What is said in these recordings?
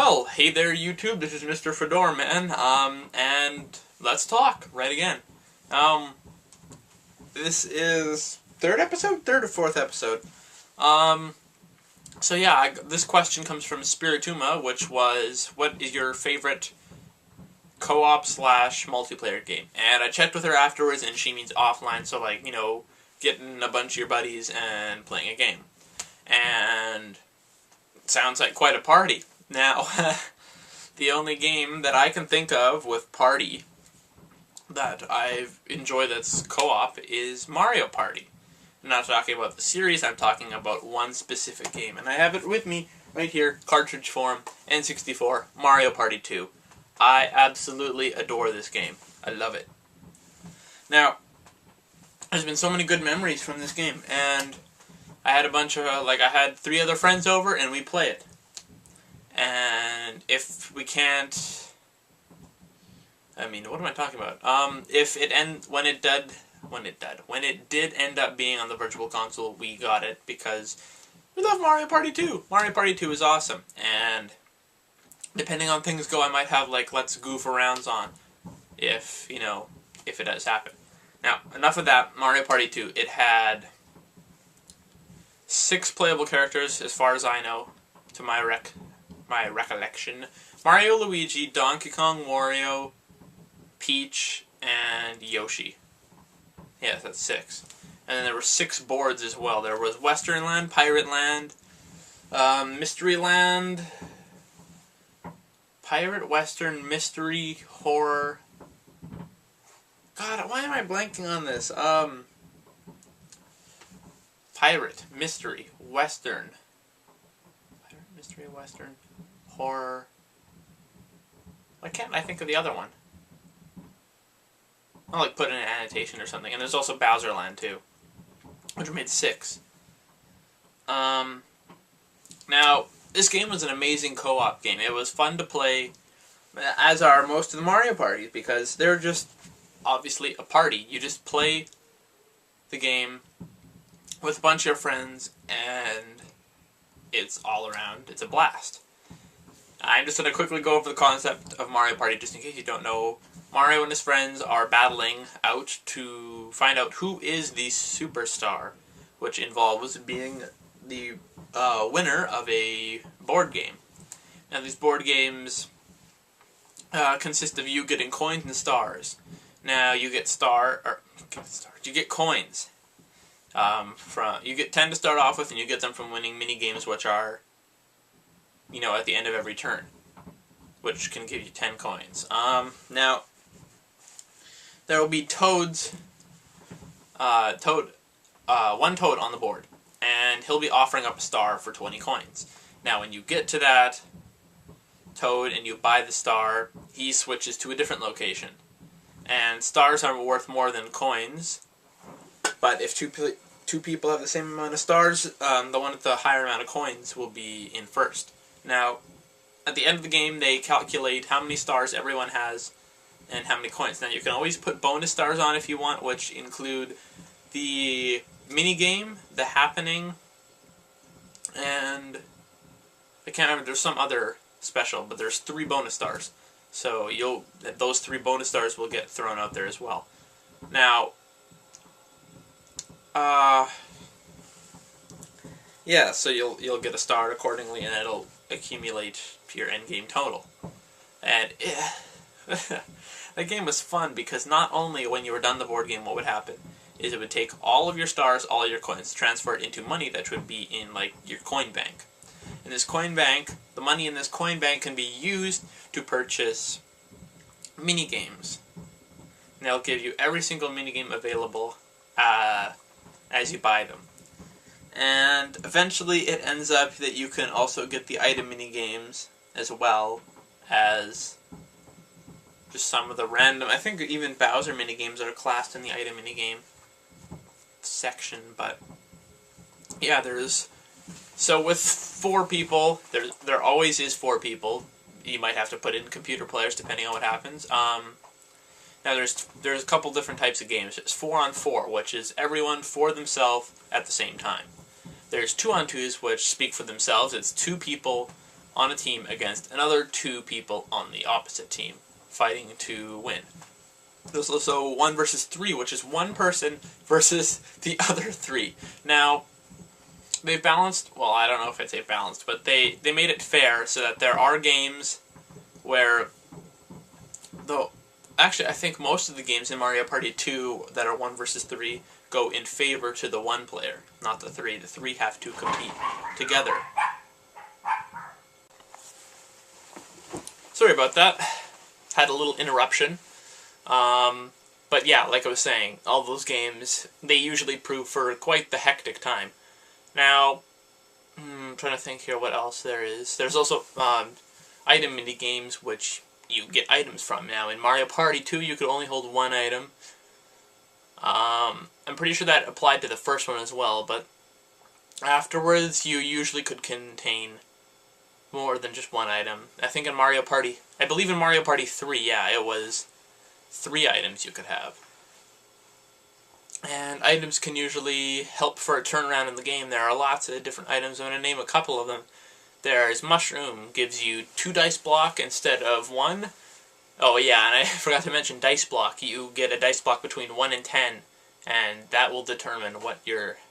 Well, hey there YouTube, this is Mr. Fedora Man, and let's talk, right again. This is third or fourth episode. So yeah, this question comes from Spirituma, which was, what is your favorite co-op / multiplayer game? And I checked with her afterwards, and she means offline, so like, getting a bunch of your buddies and playing a game. And it sounds like quite a party. Now, the only game that I can think of with party that I've enjoyed that's co-op is Mario Party. I'm not talking about the series, I'm talking about one specific game. And I have it with me right here, cartridge form, N64, Mario Party 2. I absolutely adore this game. I love it. Now, there's been so many good memories from this game, and I had a bunch of, I had 3 other friends over, and we play it. And if we can't, what am I talking about? When it did end up being on the Virtual Console, we got it because we love Mario Party 2. Mario Party 2 is awesome, and depending on things go, I might have let's goof arounds on, if it does happen. Now, enough of that. Mario Party 2. It had 6 playable characters, as far as I know, to my recollection. Mario, Luigi, Donkey Kong, Wario, Peach, and Yoshi. Yes, that's 6. And then there were 6 boards as well. There was Western Land, Pirate Land, Mystery Land, Pirate, Western, Mystery, Horror. God, why am I blanking on this? Pirate, Mystery, Western. Pirate, Mystery, Western, Horror. Why can't I think of the other one? I'll put in an annotation or something. And there's also Bowser Land too, which made 6. Now, this game was an amazing co-op game. It was fun to play, as are most of the Mario parties, because they're just obviously a party. You just play the game with a bunch of friends, and it's all around. It's a blast. I'm just going to quickly go over the concept of Mario Party, just in case you don't know. Mario and his friends are battling out to find out who is the superstar, which involves being the winner of a board game. Now, these board games consist of you getting coins and stars. Now, you get you get coins. You get 10 to start off with, and you get them from winning mini games, which are, at the end of every turn, which can give you 10 coins. Now, there will be toads, one toad on the board, and he'll be offering up a star for 20 coins. Now, when you get to that toad and you buy the star, he switches to a different location. And stars are worth more than coins, but if two people have the same amount of stars, the one with the higher amount of coins will be in first. Now, at the end of the game, they calculate how many stars everyone has and how many coins. Now, you can always put bonus stars on if you want, which include the mini-game, the happening, and I can't remember, there's some other special, but there's 3 bonus stars. So those 3 bonus stars will get thrown out there as well. Now, yeah, so you'll get a star accordingly, and it'll accumulate to your endgame total. And that game was fun because not only when you were done the board game, what would happen is it would take all of your stars, all of your coins, transfer it into money that would be in your coin bank. In this coin bank, the money in this coin bank can be used to purchase mini games. And they'll give you every single minigame available as you buy them. And eventually it ends up that you can also get the item minigames as well as just some of the random, I think even Bowser minigames are classed in the item minigame section, but yeah, so with 4 people, there always is 4 people. You might have to put in computer players depending on what happens. Now there's a couple different types of games. There's 4-on-4, which is everyone for themselves at the same time. There's 2-on-2s, which speak for themselves. It's 2 people on a team against another 2 people on the opposite team, fighting to win. There's also 1 versus 3, which is 1 person versus the other 3. Now, they've balanced, well, I don't know if I'd say balanced, but they made it fair so that there are games where, though, actually, I think most of the games in Mario Party 2 that are 1 versus 3 go in favor to the 1 player, not the 3. The 3 have to compete together. Sorry about that. Had a little interruption. But yeah, like I was saying, all those games, they usually prove for quite the hectic time. Now, I'm trying to think here what else there is. There's also item mini games which you get items from. Now, in Mario Party 2, you could only hold 1 item. I'm pretty sure that applied to the first one as well, but afterwards, you usually could contain more than just 1 item. I think in Mario Party, I believe in Mario Party 3, yeah, it was 3 items you could have. And items can usually help for a turnaround in the game. There are lots of different items. I'm going to name a couple of them. There's Mushroom, gives you 2 dice block instead of 1. Oh yeah, and I forgot to mention dice block. You get a dice block between 1 and 10, and that will determine what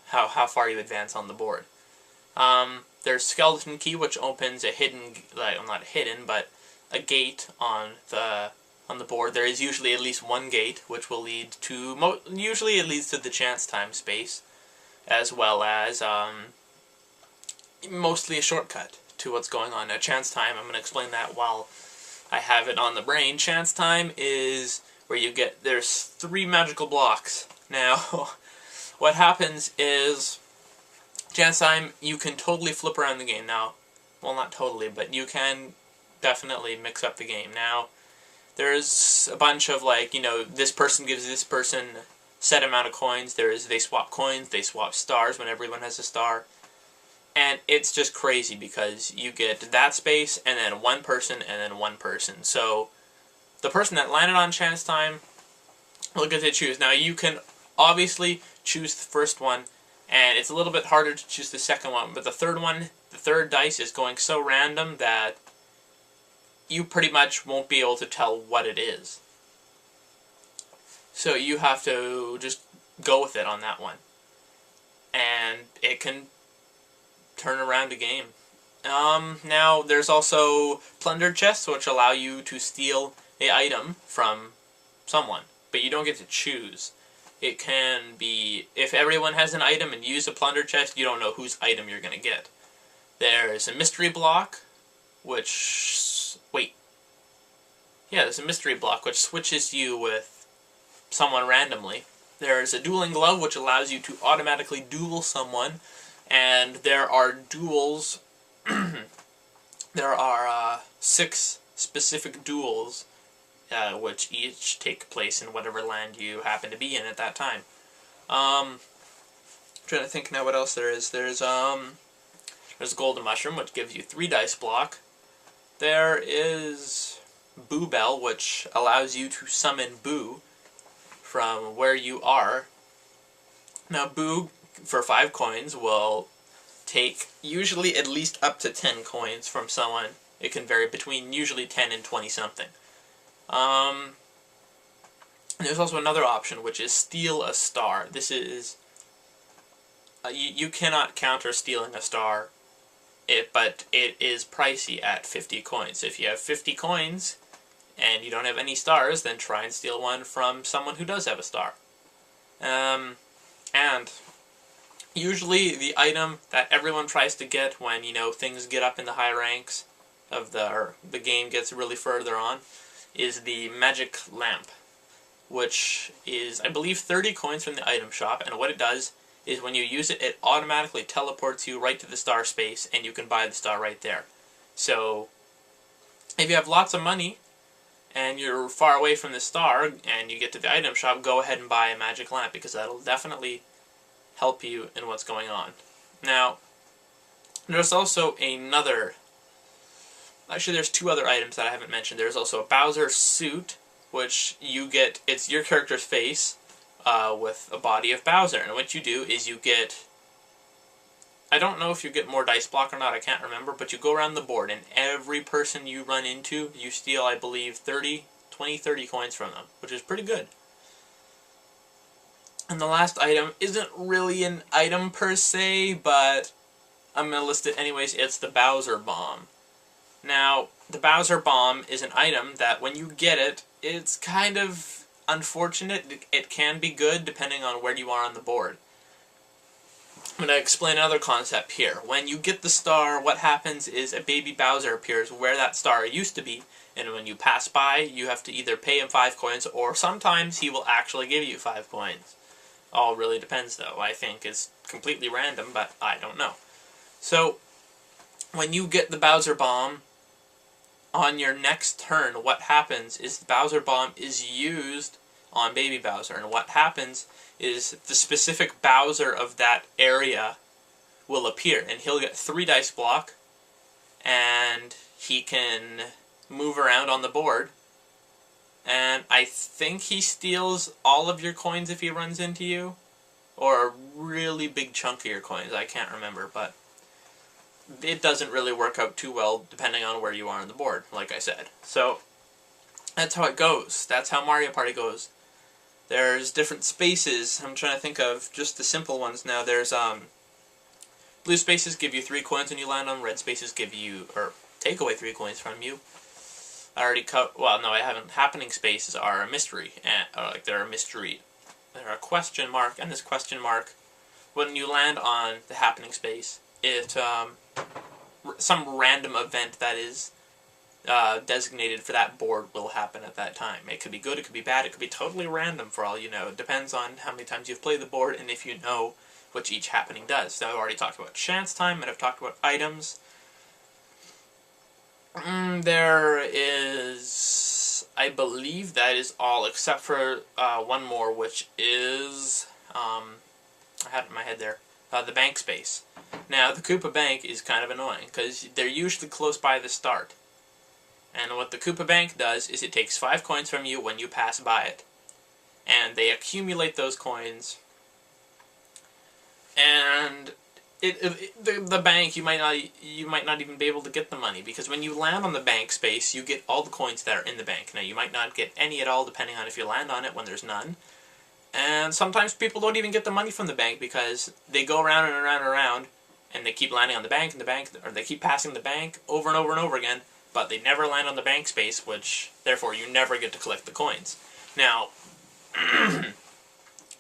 how far you advance on the board. There's Skeleton Key, which opens a hidden, well, not hidden, but a gate on the board. There is usually at least 1 gate, which will lead to, usually it leads to the chance time space, as well as mostly a shortcut to what's going on. Now, chance time, I'm going to explain that while I have it on the brain. Chance time is where you get, there's 3 magical blocks. Now, what happens is, chance time, you can totally flip around the game. Now, well, not totally, but you can definitely mix up the game. Now, there's a bunch of, like, you know, this person gives this person set amount of coins. They swap coins, they swap stars when everyone has a star. And it's just crazy because you get that space, and then 1 person, and then 1 person. So, the person that landed on chance time will get to choose. Now, you can obviously choose the first one, and it's a little bit harder to choose the second one, but the third one, the third dice is going so random that you pretty much won't be able to tell what it is. So you have to just go with it on that one. And it can turn around a game. Now, there's also plunder chests, which allow you to steal an item from someone, but you don't get to choose. It can be, if everyone has an item and you use a plunder chest, you don't know whose item you're going to get. There's a mystery block, which, there's a mystery block, which switches you with someone randomly. There's a dueling glove, which allows you to automatically duel someone, and there are duels, there are 6 specific duels, which each take place in whatever land you happen to be in at that time. I'm trying to think now what else there is. There's Golden Mushroom, which gives you 3 dice block. There is Boo Bell, which allows you to summon Boo from where you are. Now, Boo, for 5 coins, will take usually at least up to 10 coins from someone. It can vary between usually 10 and 20 something. There's also another option, which is steal a star. This is, you cannot counter stealing a star, but it is pricey at 50 coins. If you have 50 coins and you don't have any stars, then try and steal one from someone who does have a star. And usually the item that everyone tries to get when, you know, things get up in the high ranks of the game gets really further on, is the magic lamp, which is, I believe, 30 coins from the item shop, and what it does is when you use it, it automatically teleports you right to the star space, and you can buy the star right there. So, if you have lots of money, and you're far away from the star, and you get to the item shop, go ahead and buy a magic lamp, because that'll definitely help you in what's going on. Now, there's also another, actually there's 2 other items that I haven't mentioned. There's also a Bowser suit, which you get, it's your character's face with a body of Bowser, and what you do is you get I don't know if you get more dice block or not, I can't remember, but you go around the board, and every person you run into, you steal, I believe, 30 coins from them, which is pretty good. And the last item isn't really an item per se, but I'm going to list it anyways. It's the Bowser Bomb. Now, the Bowser Bomb is an item that when you get it, it's kind of unfortunate. It can be good depending on where you are on the board. I'm going to explain another concept here. When you get the star, what happens is a baby Bowser appears where that star used to be, and when you pass by, you have to either pay him 5 coins, or sometimes he will actually give you 5 coins. All really depends, though. I think it's completely random, but I don't know. So, when you get the Bowser Bomb, on your next turn, what happens is the Bowser Bomb is used on Baby Bowser, and what happens is the specific Bowser of that area will appear, and he'll get 3 dice block, and he can move around on the board, and I think he steals all of your coins if he runs into you, or a really big chunk of your coins, I can't remember, but it doesn't really work out too well depending on where you are on the board, like I said. So, that's how it goes. That's how Mario Party goes. There's different spaces. I'm trying to think of just the simple ones now. There's, blue spaces give you 3 coins when you land on them. Red spaces give you, or take away 3 coins from you. I already well, no, I haven't. Happening spaces are a mystery. Like, they're a mystery. They're a question mark, and this question mark, when you land on the happening space, it, some random event that is designated for that board will happen at that time. It could be good, it could be bad, it could be totally random for all you know. It depends on how many times you've played the board and if you know what each happening does. So I've already talked about chance time, and I've talked about items. There is, I believe that is all, except for one more, which is, I had it in my head there, the bank space. Now, the Koopa Bank is kind of annoying, because they're usually close by the start. And what the Koopa Bank does is it takes 5 coins from you when you pass by it. And they accumulate those coins. And the bank, you might not even be able to get the money, because when you land on the bank space, you get all the coins that are in the bank. Now, you might not get any at all, depending on if you land on it when there's none. And sometimes people don't even get the money from the bank, because they go around and around and around, and they keep landing on the bank, or they keep passing the bank over and over and over again, but they never land on the bank space, which, therefore, you never get to collect the coins. Now,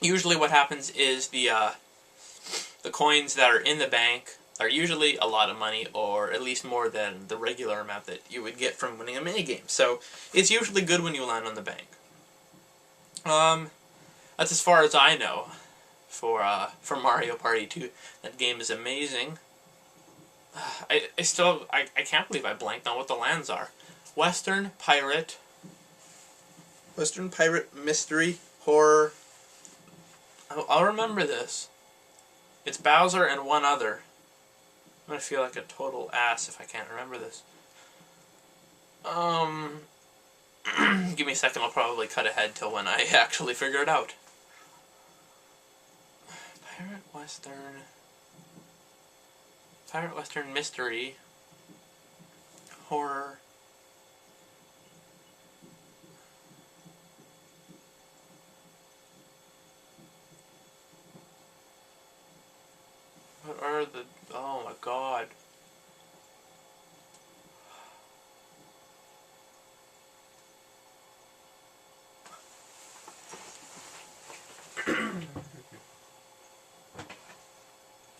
usually what happens is the coins that are in the bank are usually a lot of money, or at least more than the regular amount that you would get from winning a minigame. So, it's usually good when you land on the bank. That's as far as I know for Mario Party 2. That game is amazing. I can't believe I blanked on what the lands are. Western Pirate, Mystery, Horror. I'll remember this. It's Bowser and one other. I'm gonna feel like a total ass if I can't remember this. Give me a second, I'll probably cut ahead till when I actually figure it out. Pirate Western Mystery, Horror. What are the, oh my god.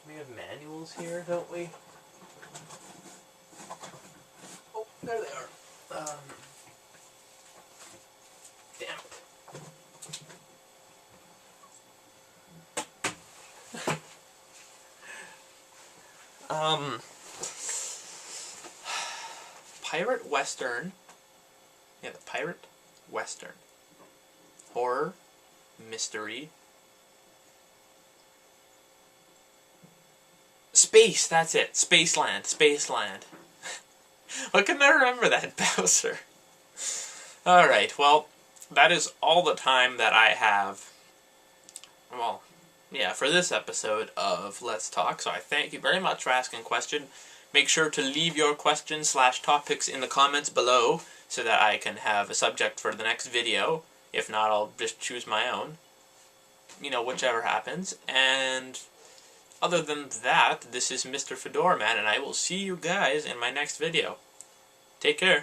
We have manuals here, don't we? Oh, there they are. Damn it. Pirate Western. Yeah, the Pirate Western. Horror. Mystery. Space, that's it. Spaceland. Why couldn't I remember that, Bowser? Alright, well, that is all the time that I have. Well, yeah, for this episode of Let's Talk. So I thank you very much for asking a question. Make sure to leave your questions/topics in the comments below so that I can have a subject for the next video. If not, I'll just choose my own. You know, whichever happens. And other than that, this is Mr. Fedora Man, and I will see you guys in my next video. Take care.